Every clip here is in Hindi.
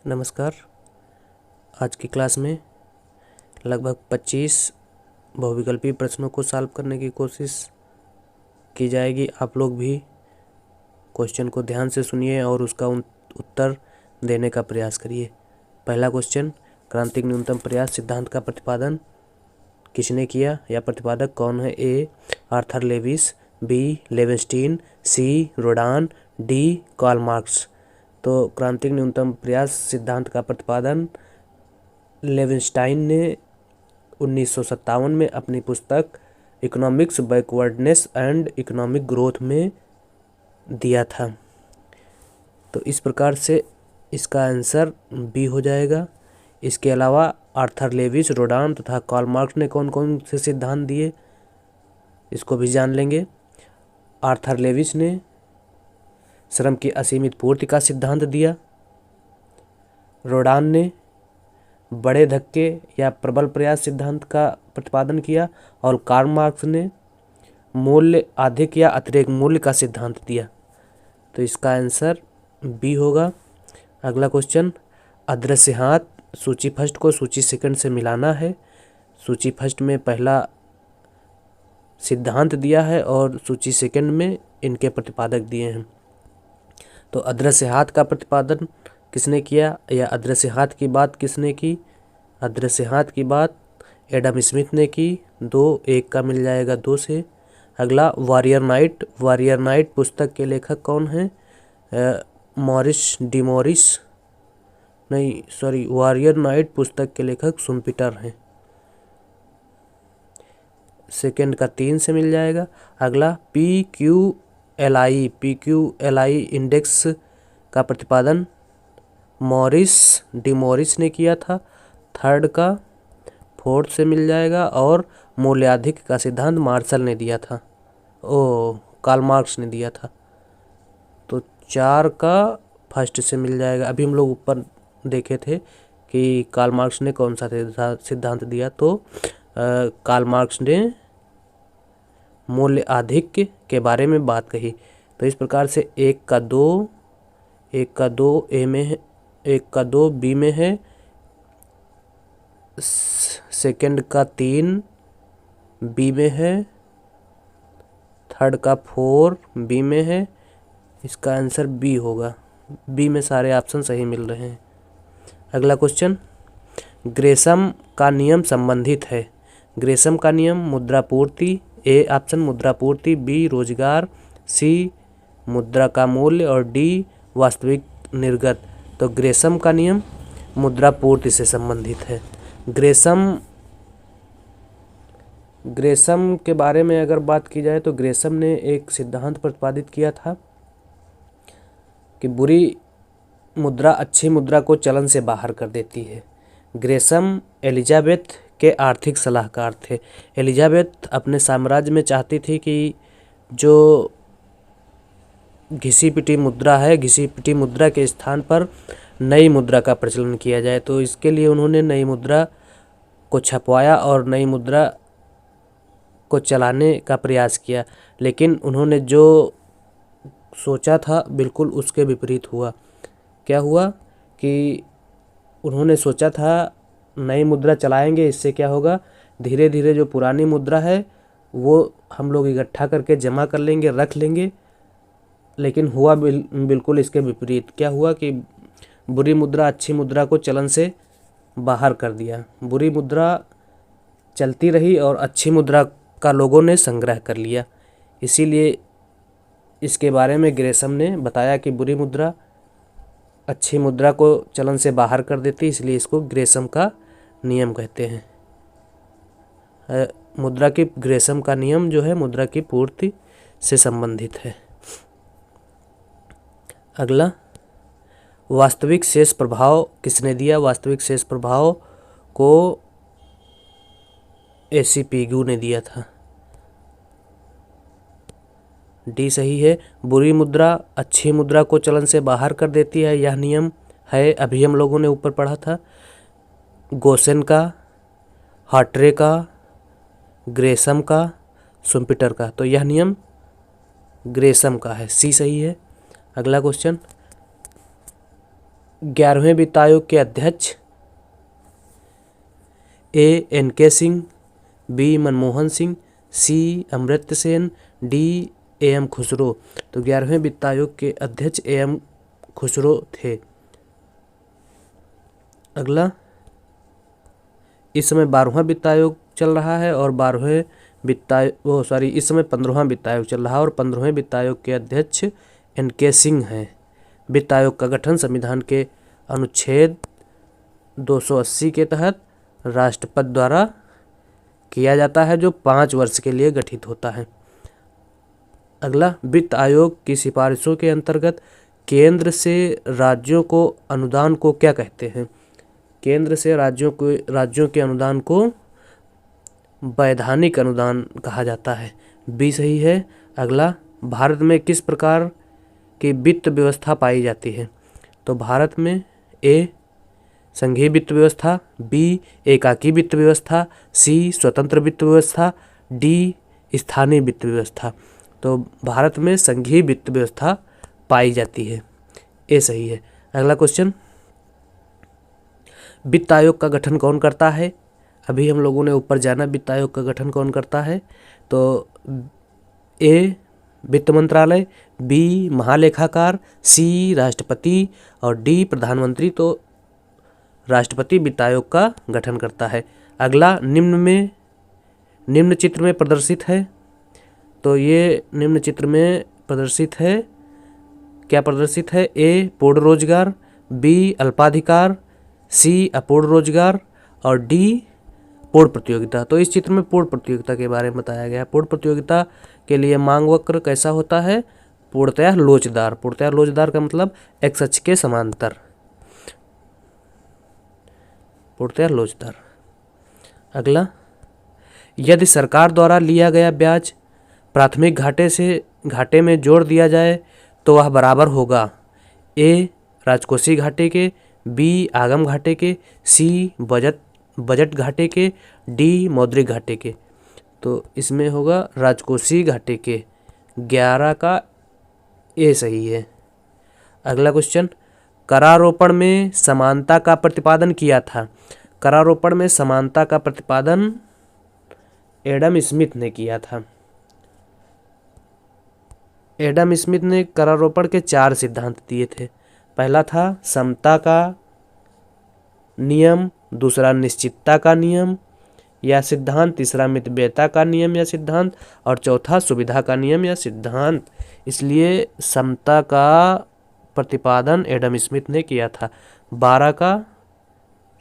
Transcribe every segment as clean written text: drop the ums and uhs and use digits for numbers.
नमस्कार। आज की क्लास में लगभग 25 बहुविकल्पीय प्रश्नों को सॉल्व करने की कोशिश की जाएगी। आप लोग भी क्वेश्चन को ध्यान से सुनिए और उसका उत्तर देने का प्रयास करिए। पहला क्वेश्चन, क्रांतिक न्यूनतम प्रयास सिद्धांत का प्रतिपादन किसने किया या प्रतिपादक कौन है? A. Arthur Lewis, B. Leibenstein, C. Rodan, D. Karl Marx. तो क्रांतिक न्यूनतम प्रयास सिद्धांत का प्रतिपादन लेविंस्टाइन ने 1957 में अपनी पुस्तक economics backwardness and economic growth में दिया था। तो इस प्रकार से इसका आंसर बी हो जाएगा। इसके अलावा आर्थर लेविस, रोडान तथा कार्ल मार्क्स ने कौन कौन से सिद्धांत दिए, इसको भी जान लेंगे। आर्थर लेविस ने श्रम की असीमित पूर्ति का सिद्धांत दिया। रोडान ने बड़े धक्के या प्रबल प्रयास सिद्धांत का प्रतिपादन किया और कार्ल मार्क्स ने मूल्य अधिक या अतिरिक्त मूल्य का सिद्धांत दिया। तो इसका आंसर बी होगा। अगला क्वेश्चन, अदृश्य हाथ सूची फर्स्ट को सूची सेकंड से मिलाना है। सूची फर्स्ट में पहला सिद्धांत दिया है और सूची सेकंड में इनके प्रतिपादक दिए हैं। तो अदृश्य हाथ का प्रतिपादन किसने किया या अदृश्य हाथ की बात किसने की? अदृश्य हाथ की बात एडम स्मिथ ने की। 2-1 का मिल जाएगा 2 से। अगला, वॉरियर नाइट। वॉरियर नाइट पुस्तक के लेखक कौन हैं? वॉरियर नाइट पुस्तक के लेखक शुम्पीटर हैं। सेकंड का 3 से मिल जाएगा। अगला, PQLI इंडेक्स का प्रतिपादन डिमोरिस ने किया था। थर्ड का 4 से मिल जाएगा। और मूल्याधिक का सिद्धांत मार्शल ने दिया था, कार्ल मार्क्स ने दिया था। तो 4 का फर्स्ट से मिल जाएगा। अभी हम लोग ऊपर देखे थे कि कार्ल मार्क्स ने कौन सा सिद्धांत दिया। तो कार्ल मार्क्स ने मूल्य आधिक्य के बारे में बात कही। तो इस प्रकार से 1 का 2 ए में है, 1 का 2 बी में है, सेकंड का 3 बी में है, थर्ड का 4 बी में है। इसका आंसर बी होगा। बी में सारे ऑप्शन सही मिल रहे हैं। अगला क्वेश्चन, ग्रेसम का नियम संबंधित है। ग्रेसम का नियम मुद्रापूर्ति, ए ऑप्शन मुद्रापूर्ति, बी रोजगार, सी मुद्रा का मूल्य और डी वास्तविक निर्गत। तो ग्रेसम का नियम मुद्रापूर्ति से संबंधित है। ग्रेसम के बारे में अगर बात की जाए तो ग्रेसम ने एक सिद्धांत प्रतिपादित किया था कि बुरी मुद्रा अच्छी मुद्रा को चलन से बाहर कर देती है। ग्रेसम एलिजाबेथ के आर्थिक सलाहकार थे। एलिजाबेथ अपने साम्राज्य में चाहती थी कि जो घिसी पिटी मुद्रा है, घिसी पिटी मुद्रा के स्थान पर नई मुद्रा का प्रचलन किया जाए। तो इसके लिए उन्होंने नई मुद्रा को छपवाया और नई मुद्रा को चलाने का प्रयास किया। लेकिन उन्होंने जो सोचा था बिल्कुल उसके विपरीत हुआ। क्या हुआ कि उन्होंने सोचा था नई मुद्रा चलाएंगे, इससे क्या होगा, धीरे धीरे जो पुरानी मुद्रा है वो हम लोग इकट्ठा करके जमा कर लेंगे, रख लेंगे। लेकिन हुआ बिल्कुल इसके विपरीत। क्या हुआ कि बुरी मुद्रा अच्छी मुद्रा को चलन से बाहर कर दिया। बुरी मुद्रा चलती रही और अच्छी मुद्रा का लोगों ने संग्रह कर लिया। इसीलिए इसके बारे में ग्रेसम ने बताया कि बुरी मुद्रा अच्छी मुद्रा को चलन से बाहर कर देती, इसलिए इसको ग्रेसम का नियम कहते हैं। ग्रेसम का नियम जो है मुद्रा की पूर्ति से संबंधित है। अगला, वास्तविक शेष प्रभाव किसने दिया? वास्तविक शेष प्रभाव को AC पिगू ने दिया था। डी सही है। बुरी मुद्रा अच्छी मुद्रा को चलन से बाहर कर देती है, यह नियम है, अभी हम लोगों ने ऊपर पढ़ा था, गोसेन का, हार्ट्रे का, ग्रेसम का, शुम्पीटर का। तो यह नियम ग्रेसम का है, सी सही है। अगला क्वेश्चन, 11वें वित्त आयोग के अध्यक्ष A N K. Singh, B Manmohan Singh, C Amartya Sen, D A M. Khusro. तो 11वें वित्त आयोग के अध्यक्ष ए.एम. खुसरो थे। अगला, इस समय 12वां वित्त आयोग चल रहा है और 12वें इस समय 15वां वित्त आयोग चल रहा है और 15वें वित्त आयोग के अध्यक्ष एन.के. सिंह हैं। वित्त आयोग का गठन संविधान के अनुच्छेद 280 के तहत राष्ट्रपति द्वारा किया जाता है, जो 5 वर्ष के लिए गठित होता है। अगला, वित्त आयोग की सिफारिशों के अंतर्गत केंद्र से राज्यों को अनुदान को क्या कहते हैं? केंद्र से राज्यों के अनुदान को वैधानिक अनुदान कहा जाता है। बी सही है। अगला, भारत में किस प्रकार की वित्त व्यवस्था पाई जाती है? तो भारत में ए संघीय वित्त व्यवस्था, बी एकाकी वित्त व्यवस्था, सी स्वतंत्र वित्त व्यवस्था, डी स्थानीय वित्त व्यवस्था। तो भारत में संघीय वित्त व्यवस्था पाई जाती है, ए सही है। अगला क्वेश्चन, वित्त आयोग का गठन कौन करता है? अभी हम लोगों ने ऊपर जाना वित्त आयोग का गठन कौन करता है। तो ए वित्त मंत्रालय, बी महालेखाकार, सी राष्ट्रपति और डी प्रधानमंत्री। तो राष्ट्रपति वित्त आयोग का गठन करता है। अगला, निम्न चित्र में प्रदर्शित है। तो ये निम्न चित्र में प्रदर्शित है, क्या प्रदर्शित है? ए पूर्ण रोजगार, बी अल्पाधिकार, सी अपूर्ण रोजगार और डी पूर्ण प्रतियोगिता। तो इस चित्र में पूर्ण प्रतियोगिता के बारे में बताया गया है। पूर्ण प्रतियोगिता के लिए मांग वक्र कैसा होता है? पूर्णतया लोचदार। पूर्णतया लोचदार का मतलब एक्स अक्ष के समांतर, पूर्णतया लोचदार। अगला, यदि सरकार द्वारा लिया गया ब्याज प्राथमिक घाटे में जोड़ दिया जाए तो वह बराबर होगा ए राजकोषीय घाटे के, बी आगम घाटे के, सी बजट घाटे के, डी मौद्रिक घाटे के। तो इसमें होगा राजकोषीय घाटे के। 11 का ए सही है। अगला क्वेश्चन, करारोपण में समानता का प्रतिपादन किया था। करारोपण में समानता का प्रतिपादन एडम स्मिथ ने किया था। एडम स्मिथ ने करारोपण के 4 सिद्धांत दिए थे। पहला था समता का नियम, दूसरा निश्चितता का नियम या सिद्धांत, तीसरा मितव्ययता का नियम या सिद्धांत और चौथा सुविधा का नियम या सिद्धांत। इसलिए समता का प्रतिपादन एडम स्मिथ ने किया था। 12 का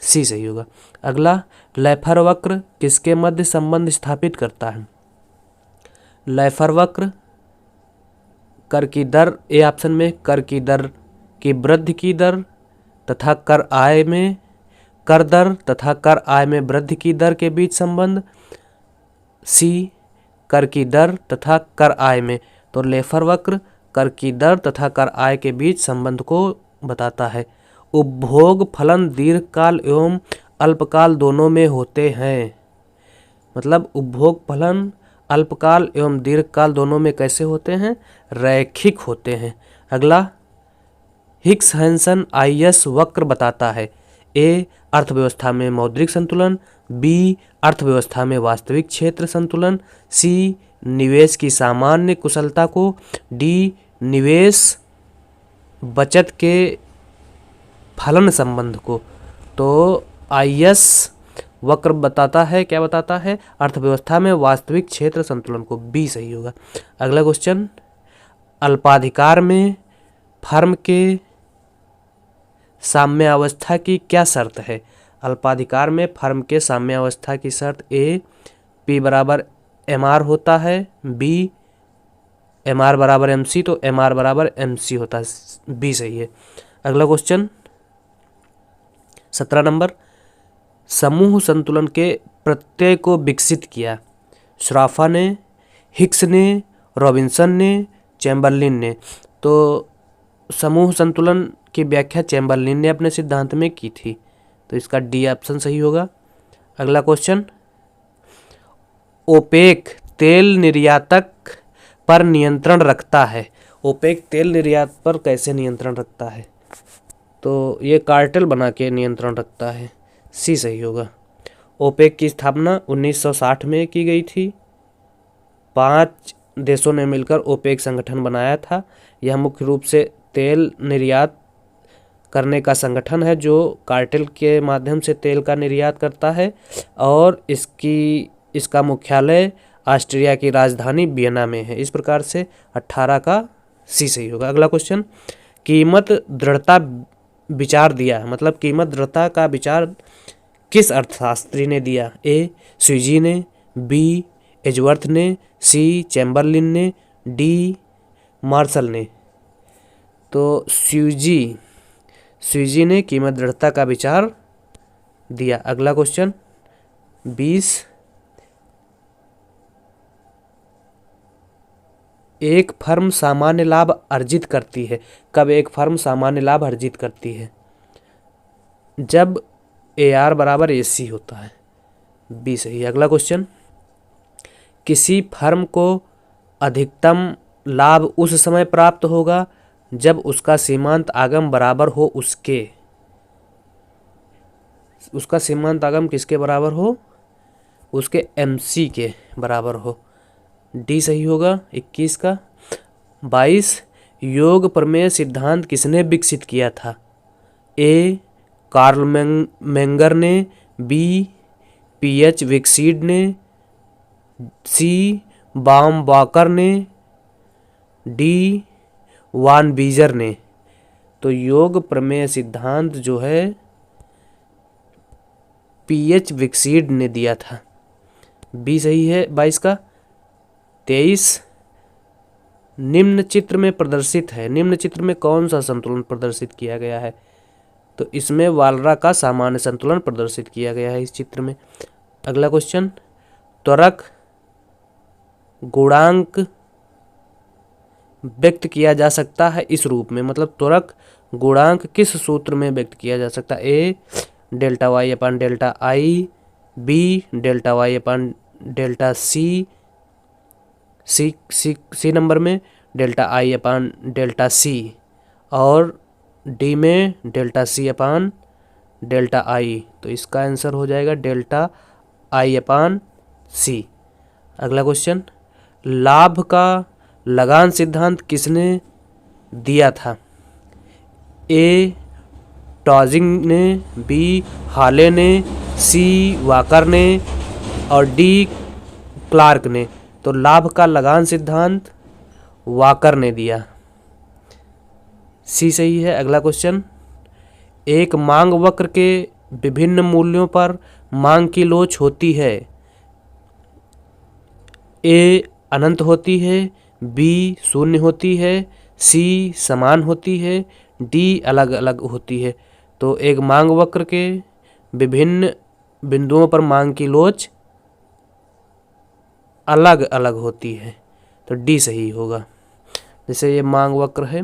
सी सही होगा। अगला, लैफर वक्र किसके मध्य संबंध स्थापित करता है? लैफर वक्र कर की दर, ए ऑप्शन में कर की दर की वृद्धि की दर तथा कर दर तथा कर आय में वृद्धि की दर के बीच संबंध, सी कर की दर तथा कर आय में। तो लैफर वक्र कर की दर तथा कर आय के बीच संबंध को बताता है। उपभोग फलन दीर्घकाल एवं अल्पकाल दोनों में होते हैं। मतलब उपभोग फलन अल्पकाल एवं दीर्घकाल दोनों में कैसे होते हैं? रैखिक होते हैं। अगला, हिक्स हैंसन आईएस वक्र बताता है ए अर्थव्यवस्था में मौद्रिक संतुलन, बी अर्थव्यवस्था में वास्तविक क्षेत्र संतुलन, सी निवेश की सामान्य कुशलता को, डी निवेश बचत के फलन संबंध को। तो आईएस वक्र बताता है, क्या बताता है? अर्थव्यवस्था में वास्तविक क्षेत्र संतुलन को। बी सही होगा। अगला क्वेश्चन, अल्पाधिकार में फर्म के साम्यावस्था की क्या शर्त है? अल्पाधिकार में फर्म के साम्यावस्था की शर्त ए पी बराबर एम आर होता है, बी एम आर बराबर एम सी, तो एम आर बराबर एम सी होता है। बी सही है। अगला क्वेश्चन 17 नंबर, समूह संतुलन के प्रत्यय को विकसित किया। श्राफा ने, हिक्स ने, रॉबिन्सन ने, चैम्बरलिन ने। तो समूह संतुलन की व्याख्या चैम्बरलिन ने अपने सिद्धांत में की थी। तो इसका डी ऑप्शन सही होगा। अगला क्वेश्चन, ओपेक तेल निर्यातक पर नियंत्रण रखता है। ओपेक तेल निर्यात पर कैसे नियंत्रण रखता है? तो ये कार्टेल बना के नियंत्रण रखता है, सी सही होगा। ओपेक की स्थापना 1960 में की गई थी। 5 देशों ने मिलकर ओपेक संगठन बनाया था। यह मुख्य रूप से तेल निर्यात करने का संगठन है जो कार्टेल के माध्यम से तेल का निर्यात करता है, और इसका मुख्यालय ऑस्ट्रिया की राजधानी वियना में है। इस प्रकार से 18 का सी सही होगा। अगला क्वेश्चन, कीमत दृढ़ता विचार दिया, मतलब कीमत दृढ़ता का विचार किस अर्थशास्त्री ने दिया? ए स्वीजी ने, बी एजवर्थ ने, सी चैम्बरलिन ने, डी मार्शल ने। तो स्वीजी ने कीमत दृढ़ता का विचार दिया। अगला क्वेश्चन 20, एक फर्म सामान्य लाभ अर्जित करती है। कब एक फर्म सामान्य लाभ अर्जित करती है? जब AR बराबर AC होता है, बी सही। अगला क्वेश्चन, किसी फर्म को अधिकतम लाभ उस समय प्राप्त होगा जब उसका सीमांत आगम बराबर हो उसका सीमांत आगम किसके बराबर हो? उसके MC के बराबर हो, डी सही होगा 21 का। 22, योग प्रमेय सिद्धांत किसने विकसित किया था? ए कार्ल मेंगर ने, बी PH विक्सीड ने, सी बामवाकर ने, डी वान बीजर ने। तो योग प्रमेय सिद्धांत जो है PH विक्सीड ने दिया था, बी सही है 22 का। 23, निम्न चित्र में प्रदर्शित है, निम्न चित्र में कौन सा संतुलन प्रदर्शित किया गया है? तो इसमें वालरा का सामान्य संतुलन प्रदर्शित किया गया है इस चित्र में। अगला क्वेश्चन, त्वरक गुणांक व्यक्त किया जा सकता है इस रूप में, मतलब त्वरक गुणांक किस सूत्र में व्यक्त किया जा सकता है? A delta Y upon delta I, B delta Y upon delta C number में delta I upon delta C, और डी में डेल्टा सी अपान डेल्टा आई। तो इसका आंसर हो जाएगा डेल्टा आई अपान सी। अगला क्वेश्चन, लाभ का लगान सिद्धांत किसने दिया था? ए टॉजिंग ने, बी हाले ने, सी वाकर ने, और डी क्लार्क ने। तो लाभ का लगान सिद्धांत वाकर ने दिया, सी सही है। अगला क्वेश्चन, एक मांग वक्र के विभिन्न मूल्यों पर मांग की लोच होती है। ए अनंत होती है, बी शून्य होती है, सी समान होती है, डी अलग अलग होती है। तो एक मांग वक्र के विभिन्न बिंदुओं पर मांग की लोच अलग अलग होती है, तो डी सही होगा। जैसे ये मांग वक्र है,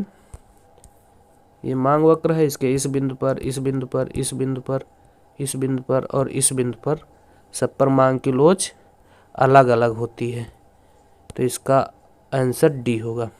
ये मांग वक्र है, इसके इस बिंदु पर, इस बिंदु पर, इस बिंदु पर, इस बिंदु पर और इस बिंदु पर, सब पर मांग की लोच अलग अलग होती है, तो इसका आंसर डी होगा।